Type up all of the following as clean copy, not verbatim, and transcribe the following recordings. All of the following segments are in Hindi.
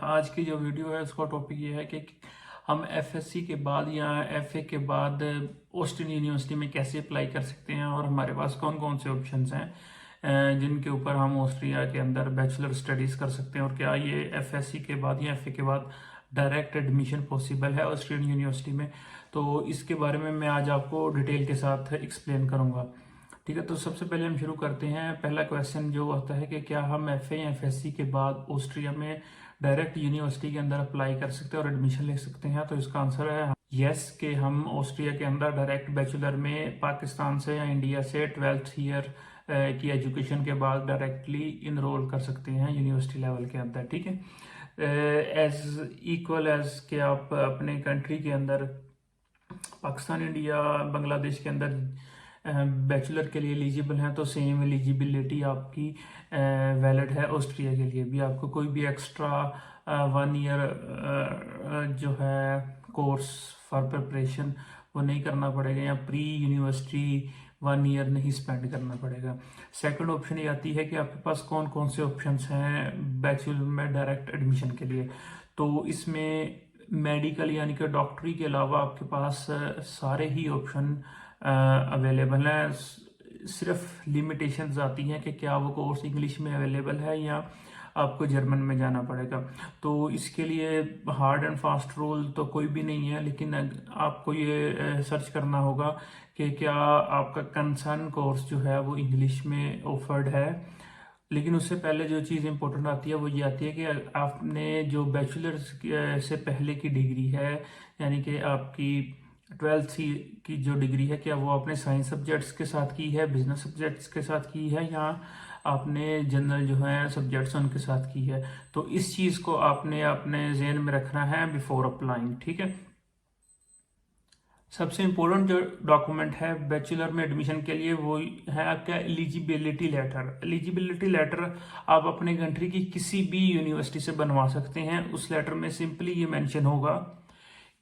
आज की जो वीडियो है उसका टॉपिक ये है कि हम एफएससी के बाद या एफए के बाद ऑस्टिन यूनिवर्सिटी में कैसे अप्लाई कर सकते हैं और हमारे पास कौन कौन से ऑप्शंस हैं जिनके ऊपर हम ऑस्ट्रिया के अंदर बैचलर स्टडीज़ कर सकते हैं और क्या ये एफएससी के बाद या एफए के बाद डायरेक्ट एडमिशन पॉसिबल है ऑस्ट्रियन यूनिवर्सिटी में। तो इसके बारे में मैं आज आपको डिटेल के साथ एक्सप्लेन करूँगा। ठीक है, तो सबसे पहले हम शुरू करते हैं। पहला क्वेश्चन जो होता है कि क्या हम एफए या एफएससी के बाद ऑस्ट्रिया में डायरेक्ट यूनिवर्सिटी के अंदर अप्लाई कर सकते हैं और एडमिशन ले सकते हैं? तो इसका आंसर है यस, कि हम ऑस्ट्रिया के अंदर डायरेक्ट बैचलर में पाकिस्तान से या इंडिया से 12th ईयर की एजुकेशन के बाद डायरेक्टली इनरोल कर सकते हैं यूनिवर्सिटी लेवल के अंदर। ठीक है, एज इक्वल एज कि आप अपने कंट्री के अंदर पाकिस्तान, इंडिया, बांग्लादेश के अंदर बैचलर के लिए एलिजिबल हैं, तो सेम एलिजिबिलिटी आपकी वैलिड है ऑस्ट्रिया के लिए भी। आपको कोई भी एक्स्ट्रा 1 ईयर जो है कोर्स फॉर प्रिपरेशन वो नहीं करना पड़ेगा या प्री यूनिवर्सिटी 1 ईयर नहीं स्पेंड करना पड़ेगा। सेकंड ऑप्शन ये आती है कि आपके पास कौन कौन से ऑप्शंस हैं बैचलर में डायरेक्ट एडमिशन के लिए। तो इसमें मेडिकल यानी कि डॉक्टरी के अलावा आपके पास सारे ही ऑप्शन अवेलेबल हैं। सिर्फ लिमिटेशंस आती हैं कि क्या वो कोर्स इंग्लिश में अवेलेबल है या आपको जर्मन में जाना पड़ेगा। तो इसके लिए हार्ड एंड फास्ट रूल तो कोई भी नहीं है, लेकिन आपको ये सर्च करना होगा कि क्या आपका कंसर्न कोर्स जो है वो इंग्लिश में ऑफर्ड है। लेकिन उससे पहले जो चीज़ इंपॉर्टेंट आती है वो ये आती है कि आपने जो बैचलर से पहले की डिग्री है, यानी कि आपकी 12th की जो डिग्री है, क्या वो आपने साइंस सब्जेक्ट्स के साथ की है, बिजनेस सब्जेक्ट्स के साथ की है या आपने जनरल जो है सब्जेक्ट्स उनके साथ की है। तो इस चीज़ को आपने अपने जहन में रखना है बिफोर अप्लाइंग। ठीक है, सबसे इम्पोर्टेंट जो डॉक्यूमेंट है बैचलर में एडमिशन के लिए वो है आपका एलिजिबिलिटी लेटर। एलिजिबिलिटी लेटर आप अपने कंट्री की किसी भी यूनिवर्सिटी से बनवा सकते हैं। उस लेटर में सिंपली ये मेंशन होगा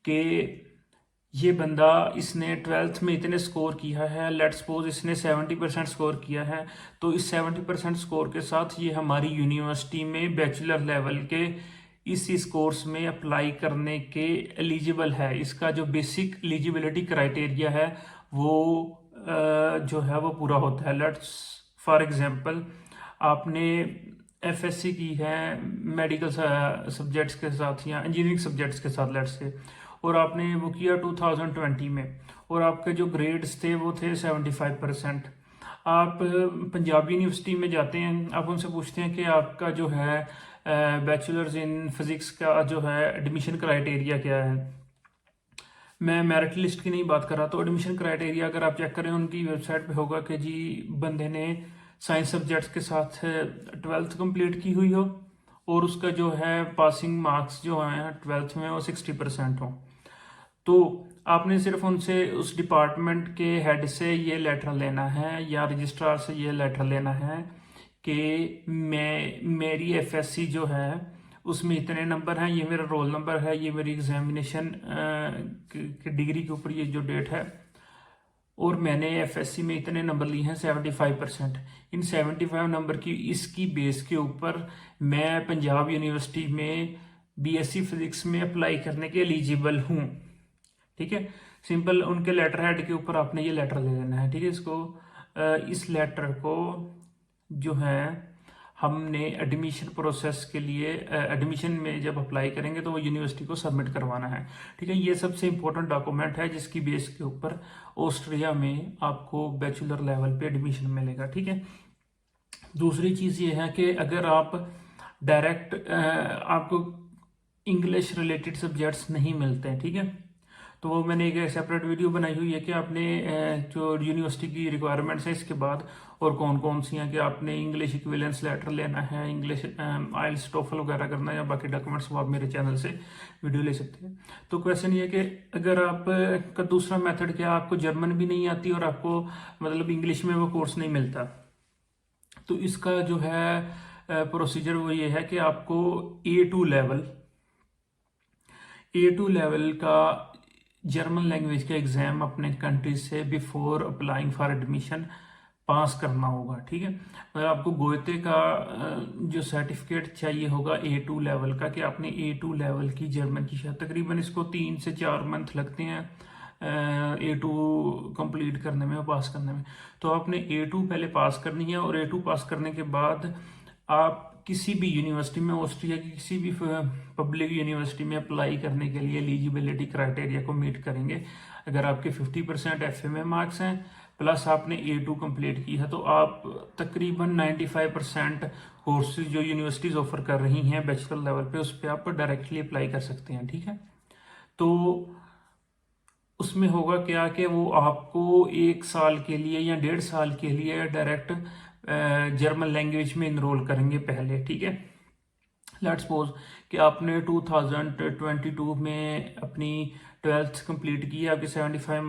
कि ये बंदा, इसने 12th में इतने स्कोर किया है, लेट्स सपोज इसने 70% स्कोर किया है, तो इस 70% स्कोर के साथ ये हमारी यूनिवर्सिटी में बैचलर लेवल के इस कोर्स में अप्लाई करने के एलिजिबल है। इसका जो बेसिक एलिजिबिलिटी क्राइटेरिया है वो जो है वो पूरा होता है। लेट्स फॉर एग्जांपल आपने एफएससी की है मेडिकल सब्जेक्ट्स के साथ या इंजीनियरिंग सब्जेक्ट्स के साथ लेट्स से, और आपने वो किया 2020 में और आपके जो ग्रेड्स थे वो थे 75%। आप पंजाब यूनिवर्सिटी में जाते हैं, आप उनसे पूछते हैं कि आपका जो है बैचलर्स इन फिजिक्स का जो है एडमिशन क्राइटेरिया क्या है। मैं मेरिट लिस्ट की नहीं बात कर रहा, तो एडमिशन क्राइटेरिया अगर आप चेक करें उनकी वेबसाइट पे होगा कि जी बंदे ने साइंस सब्जेक्ट्स के साथ 12th कंप्लीट की हुई हो और उसका जो है पासिंग मार्क्स जो हैं 12th में वो 60% हो। तो आपने सिर्फ उनसे, उस डिपार्टमेंट के हेड से ये लेटर लेना है या रजिस्ट्रार से ये लेटर लेना है कि मेरी एफएससी जो है उसमें इतने नंबर हैं, ये मेरा रोल नंबर है, ये मेरी एग्जामिनेशन की डिग्री के ऊपर ये जो डेट है, और मैंने एफएससी में इतने नंबर लिए हैं 75%। इन 75 नंबर की इसकी बेस के ऊपर मैं पंजाब यूनिवर्सिटी में बीएससी फिजिक्स में अप्लाई करने के एलिजिबल हूँ। ठीक है, सिंपल उनके लेटर हेड के ऊपर आपने ये लेटर ले लेना है। ठीक है, इस लेटर को जो है हमने एडमिशन प्रोसेस के लिए एडमिशन में जब अप्लाई करेंगे तो वो यूनिवर्सिटी को सबमिट करवाना है। ठीक है, ये सबसे इम्पोर्टेंट डॉक्यूमेंट है जिसकी बेस के ऊपर ऑस्ट्रिया में आपको बैचलर लेवल पे एडमिशन मिलेगा। ठीक है, दूसरी चीज़ ये है कि अगर आप डायरेक्ट आपको इंग्लिश रिलेटेड सब्जेक्ट्स नहीं मिलते हैं, ठीक है, तो वो मैंने एक सेपरेट वीडियो बनाई हुई है कि आपने जो यूनिवर्सिटी की रिक्वायरमेंट्स हैं इसके बाद और कौन कौन सी हैं, कि आपने इंग्लिश इक्विवेलेंस लेटर लेना है, इंग्लिश आइल्स टोफल वगैरह करना है, या बाकी डॉक्यूमेंट्स वो आप मेरे चैनल से वीडियो ले सकते हैं। तो क्वेश्चन ये है कि अगर आप का दूसरा मेथड क्या, आपको जर्मन भी नहीं आती और आपको मतलब इंग्लिश में वो कोर्स नहीं मिलता, तो इसका जो है प्रोसीजर वो ये है कि आपको A2 लेवल का जर्मन लैंग्वेज का एग्ज़ाम अपने कंट्री से बिफोर अप्लाइंग फॉर एडमिशन पास करना होगा, ठीक है। और आपको गोएते का जो सर्टिफिकेट चाहिए होगा A2 लेवल का, कि आपने A2 लेवल की जर्मन की शायद तकरीबन इसको 3 से 4 मंथ लगते हैं A2 कंप्लीट करने में, पास करने में। तो आपने A2 पहले पास करनी है, और A2 पास करने के बाद आप किसी भी यूनिवर्सिटी में, ऑस्ट्रिया की किसी भी पब्लिक यूनिवर्सिटी में अप्लाई करने के लिए एलिजिबिलिटी क्राइटेरिया को मीट करेंगे। अगर आपके 50% FA में मार्क्स हैं प्लस आपने A2 कंप्लीट की है, तो आप तकरीबन 95% कोर्सेज जो यूनिवर्सिटीज ऑफर कर रही हैं बैचलर लेवल पे, उस पर आप डायरेक्टली अप्लाई कर सकते हैं, ठीक है। तो उसमें होगा क्या कि वो आपको 1 साल के लिए या 1.5 साल के लिए डायरेक्ट जर्मन लैंग्वेज में इनरोल करेंगे पहले, ठीक है। लेट्स सपोज कि आपने 2022 में अपनी 12th कंप्लीट की है, आपके 75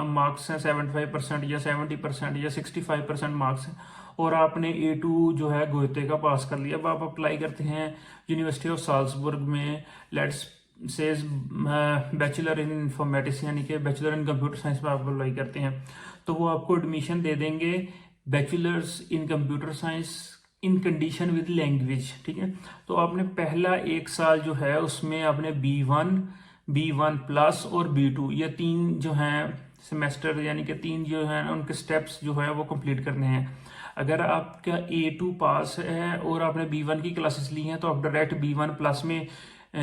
मार्क्स हैं, 75% या 70% या 65% मार्क्स हैं, और आपने A2 जो है गोएते का पास कर लिया। अब आप अप्लाई करते हैं यूनिवर्सिटी ऑफ साल्सबर्ग में, let's says bachelor in informatics यानी कि बैचलर इन कंप्यूटर साइंस में आप अप्लाई करते हैं, तो वो आपको एडमिशन दे देंगे bachelors in computer science in condition with language, ठीक है। तो आपने पहला 1 साल जो है उसमें आपने B1 प्लस और B2 ये 3 जो हैं सेमेस्टर यानी कि 3 जो हैं उनके स्टेप्स जो है वो कंप्लीट करने हैं। अगर आपका A2 पास है और आपने B1 की क्लासेस ली हैं, तो आप डायरेक्ट B1 प्लस में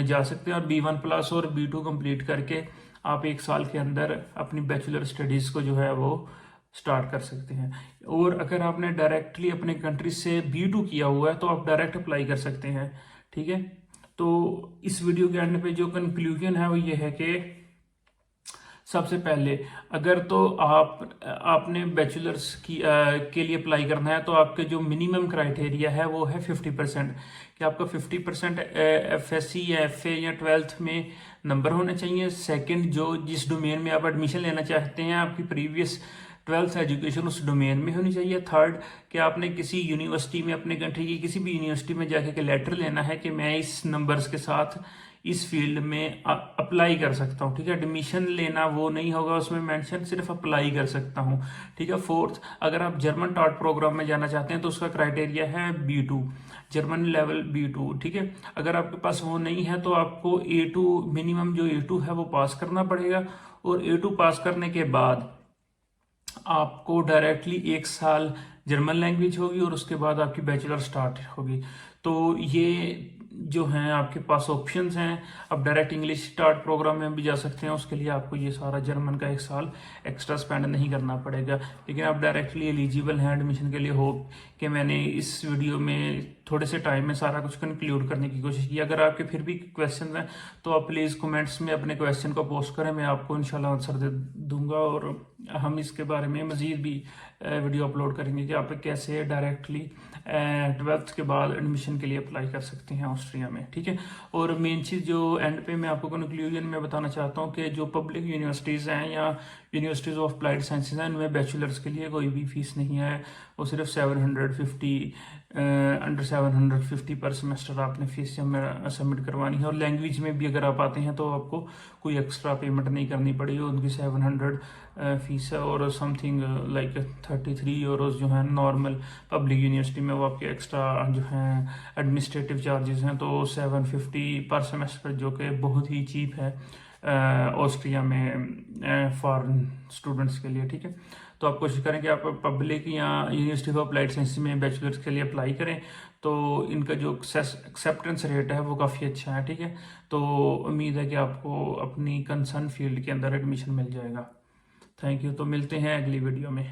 जा सकते हैं, और B1 प्लस और B2 कंप्लीट करके आप 1 साल के अंदर अपनी बैचलर स्टडीज़ को जो है वो स्टार्ट कर सकते हैं। और अगर आपने डायरेक्टली अपने कंट्री से B2 किया हुआ है, तो आप डायरेक्ट अप्लाई कर सकते हैं, ठीक है। तो इस वीडियो के एंड पे जो कंक्लूजन है वो ये है कि सबसे पहले अगर तो आपने बैचलर्स की के लिए अप्लाई करना है, तो आपके जो मिनिमम क्राइटेरिया है वो है 50%, कि आपका 50% FSC या FA या 12th में नंबर होने चाहिए। सेकंड, जो जिस डोमेन में आप एडमिशन लेना चाहते हैं आपकी प्रीवियस 12th एजुकेशन उस डोमेन में होनी चाहिए। थर्ड, कि आपने किसी यूनिवर्सिटी में, अपने कंट्री की किसी भी यूनिवर्सिटी में जाके लेटर लेना है कि मैं इस नंबर्स के साथ इस फील्ड में अप्लाई कर सकता हूँ, ठीक है। एडमिशन लेना वो नहीं होगा उसमें मेंशन, सिर्फ अप्लाई कर सकता हूँ, ठीक है। फोर्थ, अगर आप जर्मन टॉट प्रोग्राम में जाना चाहते हैं तो उसका क्राइटेरिया है B2 जर्मन लेवल B2, ठीक है। अगर आपके पास वो नहीं है तो आपको A2 मिनिमम जो A2 है वो पास करना पड़ेगा, और A2 पास करने के बाद आपको डायरेक्टली 1 साल जर्मन लैंग्वेज होगी और उसके बाद आपकी बैचलर स्टार्ट होगी। तो ये जो हैं आपके पास ऑप्शंस हैं। अब डायरेक्ट इंग्लिश स्टार्ट प्रोग्राम में भी जा सकते हैं, उसके लिए आपको ये सारा जर्मन का 1 साल एक्स्ट्रा स्पेंड नहीं करना पड़ेगा, लेकिन आप डायरेक्टली एलिजिबल हैं एडमिशन के लिए। होप कि मैंने इस वीडियो में थोड़े से टाइम में सारा कुछ कंक्लूड करने की कोशिश की। अगर आपके फिर भी क्वेश्चन हैं तो आप प्लीज़ कमेंट्स में अपने क्वेश्चन को पोस्ट करें, मैं आपको इंशाल्लाह आंसर दे दूंगा, और हम इसके बारे में मज़ीद भी वीडियो अपलोड करेंगे कि आप कैसे डायरेक्टली 12th के बाद एडमिशन के लिए अप्लाई कर सकते हैं ऑस्ट्रिया में, ठीक है। और मेन चीज़ जो एंड पे मैं आपको कंक्लूजन में बताना चाहता हूँ कि जो पब्लिक यूनिवर्सिटीज़ हैं या यूनिवर्सिटीज़ ऑफ अप्लाइड साइंसेज हैं, उनमें बैचलर्स के लिए कोई भी फीस नहीं है, वो सिर्फ 750 अंडर 750 पर सेमेस्टर आपने फीस सबमिट करवानी है। और लैंग्वेज में भी अगर आप आते हैं तो आपको कोई एक्स्ट्रा पेमेंट नहीं करनी पड़ेगी, उनकी 700 फीस है, और समथिंग लाइक 33 यूरोज जो है नॉर्मल पब्लिक यूनिवर्सिटी में वो आपके एक्स्ट्रा जो हैं एडमिनिस्ट्रेटिव चार्जेस हैं, तो 750 पर सेमेस्टर, जो कि बहुत ही चीप है ऑस्ट्रिया में फॉरेन स्टूडेंट्स के लिए, ठीक है। तो आप कोशिश करें कि आप पब्लिक या यूनिवर्सिटी ऑफ अप्लाइड साइंस में बैचलर्स के लिए अप्लाई करें, तो इनका जो एक्सेप्टेंस रेट है वो काफ़ी अच्छा है, ठीक है। तो उम्मीद है कि आपको अपनी कंसर्न फील्ड के अंदर एडमिशन मिल जाएगा। Thank you. तो मिलते हैं अगली वीडियो में।